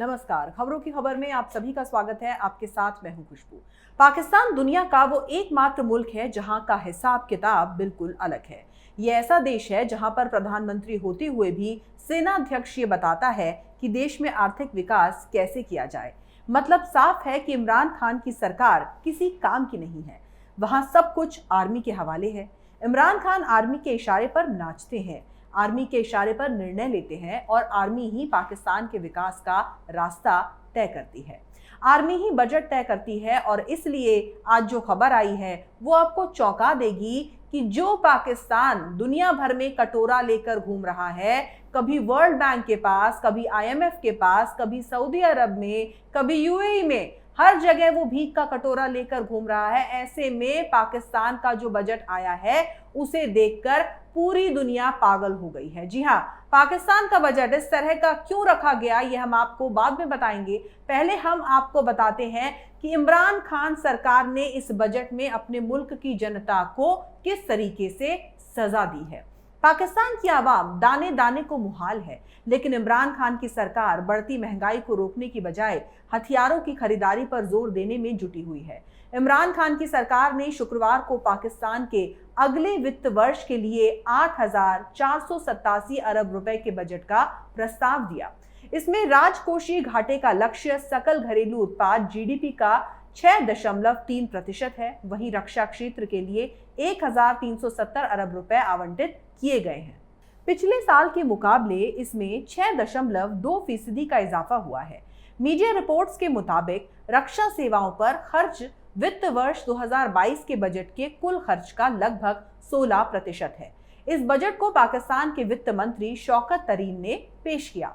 नमस्कार। खबरों की खबर में आप सभी का स्वागत है। आपके साथ मैं हूं खुशबू। पाकिस्तान दुनिया का वो एकमात्र मुल्क है जहां का हिसाब किताब बिल्कुल अलग है। ये ऐसा देश है जहां पर प्रधानमंत्री होते हुए भी सेनाध्यक्ष ये बताता है कि देश में आर्थिक विकास कैसे किया जाए। मतलब साफ है कि इमरान खान की सरकार किसी काम की नहीं है। वहां सब कुछ आर्मी के हवाले है। इमरान खान आर्मी के इशारे पर नाचते हैं, आर्मी के इशारे पर निर्णय लेते हैं और आर्मी ही पाकिस्तान के विकास का रास्ता तय करती है। आर्मी ही बजट तय करती है और इसलिए आज जो खबर आई है वो आपको चौंका देगी कि जो पाकिस्तान दुनिया भर में कटोरा लेकर घूम रहा है, कभी वर्ल्ड बैंक के पास, कभी आईएमएफ के पास, कभी सऊदी अरब में, कभी यूएई में, हर जगह वो भीख का कटोरा लेकर घूम रहा है। ऐसे में पाकिस्तान का जो बजट आया है उसे देखकर पूरी दुनिया पागल हो गई है। जी हाँ, पाकिस्तान का बजट इस तरह का क्यों रखा गया ये हम आपको बाद में बताएंगे। पहले हम आपको बताते हैं कि इमरान खान सरकार ने इस बजट में अपने मुल्क की जनता को किस तरीके से सजा दी है। पाकिस्तान की आवाम दाने दाने को मुहाल है, लेकिन इमरान खान की सरकार बढ़ती महंगाई को रोकने की बजाय हथियारों की खरीदारी पर जोर देने में जुटी हुई है। इमरान खान की सरकार ने शुक्रवार को पाकिस्तान के अगले वित्त वर्ष के लिए 8,487 अरब रुपए के बजट का प्रस्ताव दिया। इसमें राजकोषीय घाटे का लक्ष्य सकल घरेलू उत्पाद जीडीपी का 6.3% है। वहीं रक्षा क्षेत्र के लिए 1,370 अरब रुपए आवंटित किए गए हैं। पिछले साल के मुकाबले इसमें 6.2% का इजाफा हुआ है। मीडिया रिपोर्ट्स के मुताबिक रक्षा सेवाओं पर खर्च वित्त वर्ष 2022 के बजट के कुल खर्च का लगभग 16% है। इस बजट को पाकिस्तान के वित्त मंत्री शौकत तरीन ने पेश किया।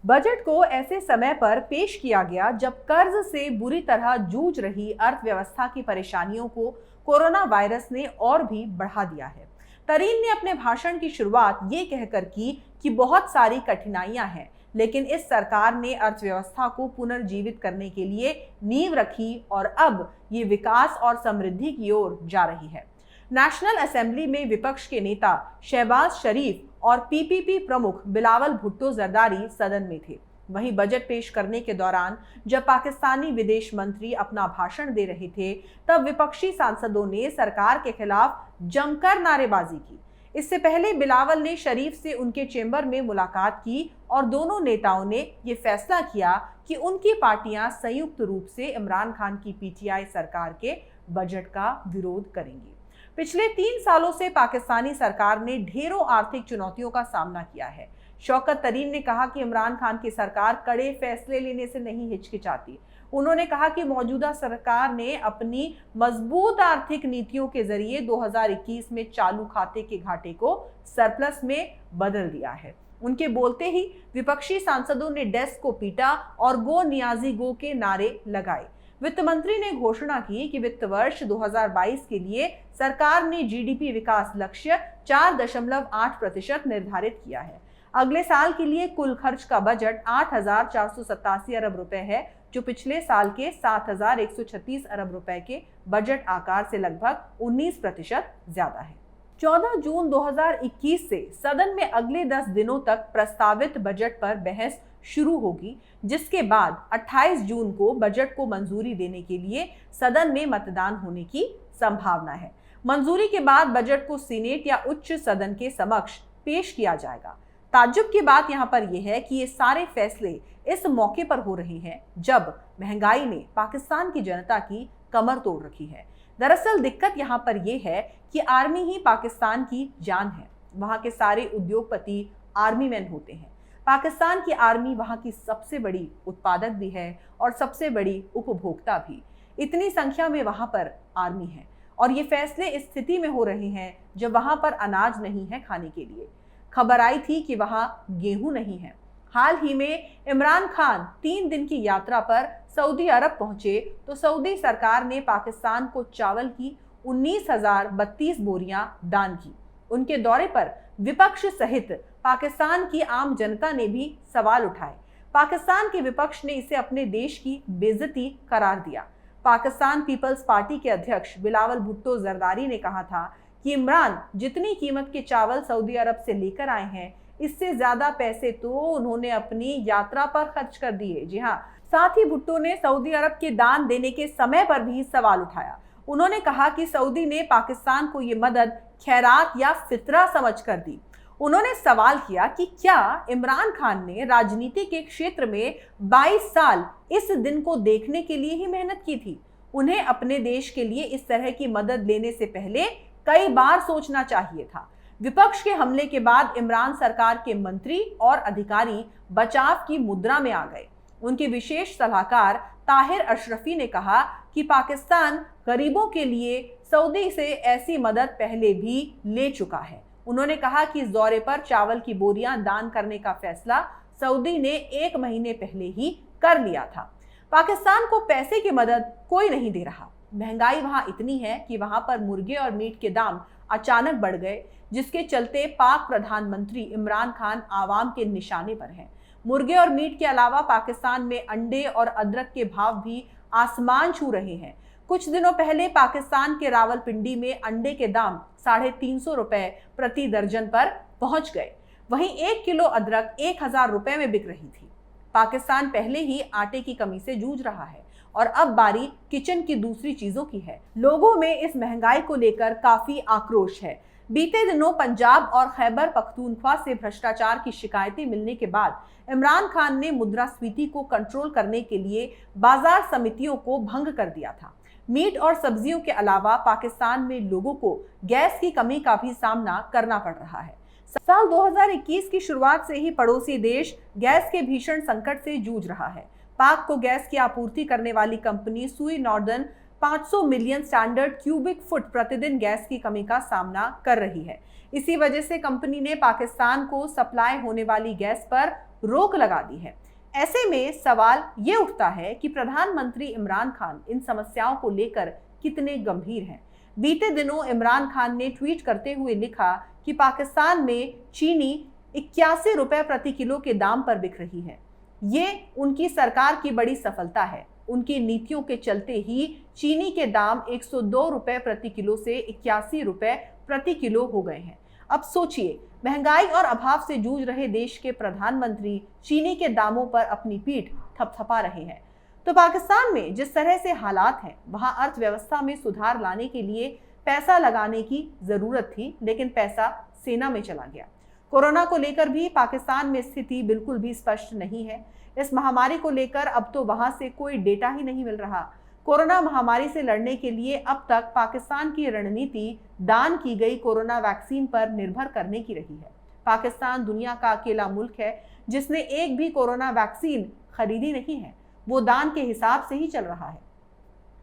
बजट को ऐसे समय पर पेश किया गया जब कर्ज से बुरी तरह जूझ रही अर्थव्यवस्था की परेशानियों को कोरोना वायरस ने और भी बढ़ा दिया है। तरीन ने अपने भाषण की शुरुआत ये कहकर की कि बहुत सारी कठिनाइयां हैं, लेकिन इस सरकार ने अर्थव्यवस्था को पुनर्जीवित करने के लिए नींव रखी और अब ये विकास और समृद्धि की ओर जा रही है। नेशनल असेंबली में विपक्ष के नेता शहबाज शरीफ और पीपीपी प्रमुख बिलावल भुट्टो जरदारी सदन में थे। वहीं बजट पेश करने के दौरान जब पाकिस्तानी विदेश मंत्री अपना भाषण दे रहे थे, तब विपक्षी सांसदों ने सरकार के खिलाफ जमकर नारेबाजी की। इससे पहले बिलावल ने शरीफ से उनके चेंबर में मुलाकात की और दोनों नेताओं ने ये फैसला किया कि उनकी पार्टियां संयुक्त रूप से इमरान खान की पीटीआई सरकार के बजट का विरोध करेंगी। पिछले 3 सालों से पाकिस्तानी सरकार ने ढेरों आर्थिक चुनौतियों का सामना किया है। शौकत तरीन ने कहा कि इमरान खान की सरकार कड़े फैसले लेने से नहीं हिचकिचाती। उन्होंने कहा कि मौजूदा सरकार ने अपनी मजबूत आर्थिक नीतियों के जरिए 2021 में चालू खाते के घाटे को सरप्लस में बदल दिया है। उनके बोलते ही विपक्षी सांसदों ने डेस्क को पीटा और गो नियाजी गो के नारे लगाए। वित्त मंत्री ने घोषणा की कि वित्त वर्ष 2022 के लिए सरकार ने जीडीपी विकास लक्ष्य 4.8% निर्धारित किया है। अगले साल के लिए कुल खर्च का बजट 8,487 अरब रुपए है, जो पिछले साल के 7,136 अरब रुपए के बजट आकार से लगभग 19% ज्यादा है। 14 जून 2021 से सदन में अगले 10 दिनों तक प्रस्तावित बजट पर बहस शुरू होगी, जिसके बाद 28 जून को बजट को मंजूरी देने के लिए सदन में मतदान होने की संभावना है। मंजूरी के बाद बजट को सीनेट या उच्च सदन के समक्ष पेश किया जाएगा। ताज्जुब की बात यहाँ पर यह है कि ये सारे फैसले इस मौके पर हो रहे हैं जब महंगाई ने पाकिस्तान की जनता की कमर तोड़ रखी है। दरअसल दिक्कत यहाँ पर यह है कि आर्मी ही पाकिस्तान की जान है। वहाँ के सारे उद्योगपति आर्मी मैन होते हैं। पाकिस्तान की आर्मी वहाँ की सबसे बड़ी उत्पादक भी है और सबसे बड़ी उपभोक्ता भी। इतनी संख्या में वहाँ पर आर्मी है और ये फैसले इस स्थिति में हो रहे हैं जब वहाँ पर अनाज नहीं है खाने के लिए। खबर आई थी कि वहाँ गेहूं नहीं है। हाल ही में इमरान खान 3 दिन की यात्रा पर सऊदी अरब पहुंचे तो सऊदी सरकार ने पाकिस्तान को चावल की 19,032 बोरियां दान की। उनके दौरे पर विपक्ष सहित पाकिस्तान की आम जनता ने भी सवाल उठाए। पाकिस्तान के विपक्ष ने इसे अपने देश की बेइज्जती करार दिया। पाकिस्तान पीपल्स पार्टी के अध्यक्ष बिलावल भुट्टो जरदारी ने कहा था कि इमरान जितनी कीमत के चावल सऊदी अरब से लेकर आए हैं, इससे ज्यादा पैसे तो उन्होंने अपनी यात्रा पर खर्च कर दिए। जी हाँ, साथ ही भुट्टो ने सऊदी अरब के दान देने के समय पर भी सवाल उठाया। उन्होंने कहा कि सऊदी ने पाकिस्तान को ये मदद खैरात या फितरा समझकर दी। उन्होंने सवाल किया कि क्या इमरान खान ने राजनीति के क्षेत्र में 22 साल इस दिन को देखने के लिए ही मेहनत की थी? उन्हें अपने देश के लिए इस तरह की मदद लेने से पहले कई बार सोचना चाहिए था। विपक्ष के हमले के बाद इमरान सरकार के मंत्री और अधिकारी बचाव की मुद्रा में आ गए। उनके विशेष सलाहकार ताहिर अशरफी ने कहा कि पाकिस्तान गरीबों के लिए सऊदी से ऐसी मदद पहले भी ले चुका है। उन्होंने कहा कि इस दौरे पर चावल की बोरियां दान करने का फैसला सऊदी ने 1 महीने पहले ही कर लिया था। पाकिस्तान को पैसे की मदद कोई नहीं दे रहा। महंगाई वहां इतनी है कि वहां पर मुर्गे और मीट के दाम अचानक बढ़ गए, जिसके चलते पाक प्रधानमंत्री इमरान खान आवाम के निशाने पर हैं। मुर्गे और मीट के अलावा पाकिस्तान में अंडे और अदरक के भाव भी आसमान छू रहे हैं। कुछ दिनों पहले पाकिस्तान के रावलपिंडी में अंडे के दाम 350 रुपए प्रति दर्जन पर पहुंच गए। वहीं 1 किलो अदरक 1000 रुपए में बिक रही थी। पाकिस्तान पहले ही आटे की कमी से जूझ रहा है और अब बारी किचन की दूसरी चीजों की है। लोगों में इस महंगाई को लेकर काफी आक्रोश है। बीते दिनों पंजाब और खैबर पख्तूनख्वा से भ्रष्टाचार की शिकायतें मिलने के बाद इमरान खान ने मुद्रास्फीति को कंट्रोल करने के लिए बाजार समितियों को भंग कर दिया था। मीट और सब्जियों के अलावा पाकिस्तान में लोगों को गैस की कमी का भी सामना करना पड़ रहा है। साल 2021 की शुरुआत से ही पड़ोसी देश गैस के भीषण संकट से जूझ रहा है। पाक को गैस की आपूर्ति करने वाली कंपनी सुई northern 500 million standard cubic foot प्रतिदिन गैस की कमी का सामना कर रही है। इसी वजह से कंपनी ने पाकिस्तान को सप्लाई होने वाली गैस पर रोक लगा दी है। ऐसे में सवाल ये उठता है कि प्रधानमंत्री इमरान खान इन समस्याओं को लेकर कितने गंभीर हैं। बीते दिनों इमरान खान ने ट्वीट करते हुए लिखा कि पाकिस्तान में चीनी 81 रुपए प्रति किलो के दाम पर बिक रही है। ये उनकी सरकार की बड़ी सफलता है। उनकी नीतियों के चलते ही चीनी के दाम 102 रुपए प्रति किलो से 81 रुपए प्रति किलो हो गए हैं। अब सोचिए, महंगाई और अभाव से जूझ रहे देश के प्रधानमंत्री चीनी के दामों पर अपनी पीठ थपथपा रहे हैं। तो पाकिस्तान में जिस तरह से हालात हैं, वहां अर्थव्यवस्था में सुधार लाने के लिए पैसा लगाने की जरूरत थी, लेकिन पैसा सेना में चला गया। कोरोना को लेकर भी पाकिस्तान में स्थिति बिल्कुल भी स्पष्ट नहीं है। इस महामारी को लेकर अब तो वहां से कोई डेटा ही नहीं मिल रहा। कोरोना महामारी से लड़ने के लिए अब तक पाकिस्तान की रणनीति दान की गई कोरोना वैक्सीन पर निर्भर करने की रही है। पाकिस्तान दुनिया का अकेला मुल्क है जिसने एक भी कोरोना वैक्सीन खरीदी नहीं है। वो दान के हिसाब से ही चल रहा है।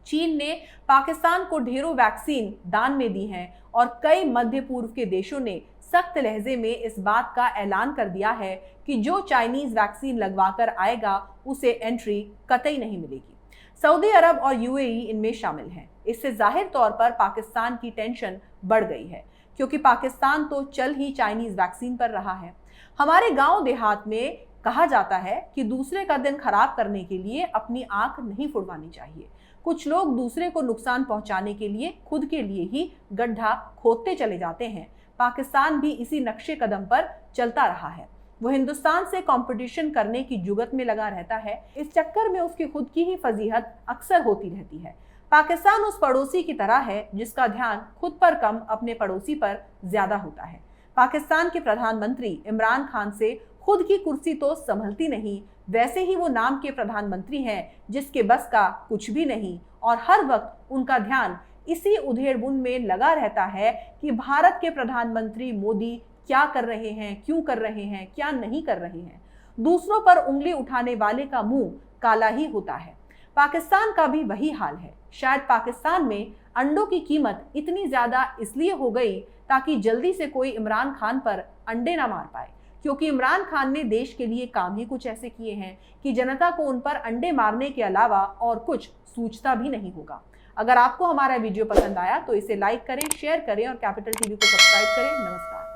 चीन ने पाकिस्तान को ढेरों वैक्सीन दान में दी हैं और कई मध्य पूर्व के देशों ने सख्त लहजे में इस बात का ऐलान कर दिया है कि जो चाइनीज वैक्सीन लगवाकर आएगा उसे एंट्री कतई नहीं मिलेगी। सऊदी अरब और यूएई इनमें शामिल हैं। इससे जाहिर तौर पर पाकिस्तान की टेंशन बढ़ गई है, क्योंकि पाकिस्तान तो चल ही चाइनीज वैक्सीन पर रहा है। हमारे गांव देहात में कहा जाता है कि दूसरे का दिन खराब करने के लिए अपनी आंख नहीं फुड़वानी चाहिए। कुछ लोग दूसरे को नुकसान पहुंचाने के लिए खुद के लिए ही गड्ढा खोदते चले जाते हैं। पाकिस्तान भी इसी नक्शे कदम पर चलता रहा है। वो हिंदुस्तान से कंपटीशन करने की जुगत में लगा रहता है। इस चक्कर में उसकी खुद की ही फजीहत अक्सर होती रहती है। पाकिस्तान उस पड़ोसी की तरह है जिसका ध्यान खुद पर कम अपने पड़ोसी पर ज्यादा होता है। पाकिस्तान के प्रधानमंत्री इमरान खान से खुद की कुर्सी तो संभलती नहीं, वैसे ही वो नाम के प्रधानमंत्री हैं जिसके बस का कुछ भी नहीं और हर वक्त उनका ध्यान इसी उधेड़बुन में लगा रहता है कि भारत के प्रधानमंत्री मोदी क्या कर रहे हैं, क्यों कर रहे हैं, क्या नहीं कर रहे हैं। दूसरों पर उंगली उठाने वाले का मुंह काला ही होता है। पाकिस्तान का भी वही हाल है। शायद पाकिस्तान में अंडों की कीमत इतनी ज्यादा इसलिए हो गई ताकि जल्दी से कोई इमरान खान पर अंडे ना मार पाए, क्योंकि इमरान खान ने देश के लिए काम ही कुछ ऐसे किए हैं कि जनता को उन पर अंडे मारने के अलावा और कुछ सूझता भी नहीं होगा। अगर आपको हमारा वीडियो पसंद आया तो इसे लाइक करें, शेयर करें और कैपिटल टीवी को सब्सक्राइब करें। नमस्कार।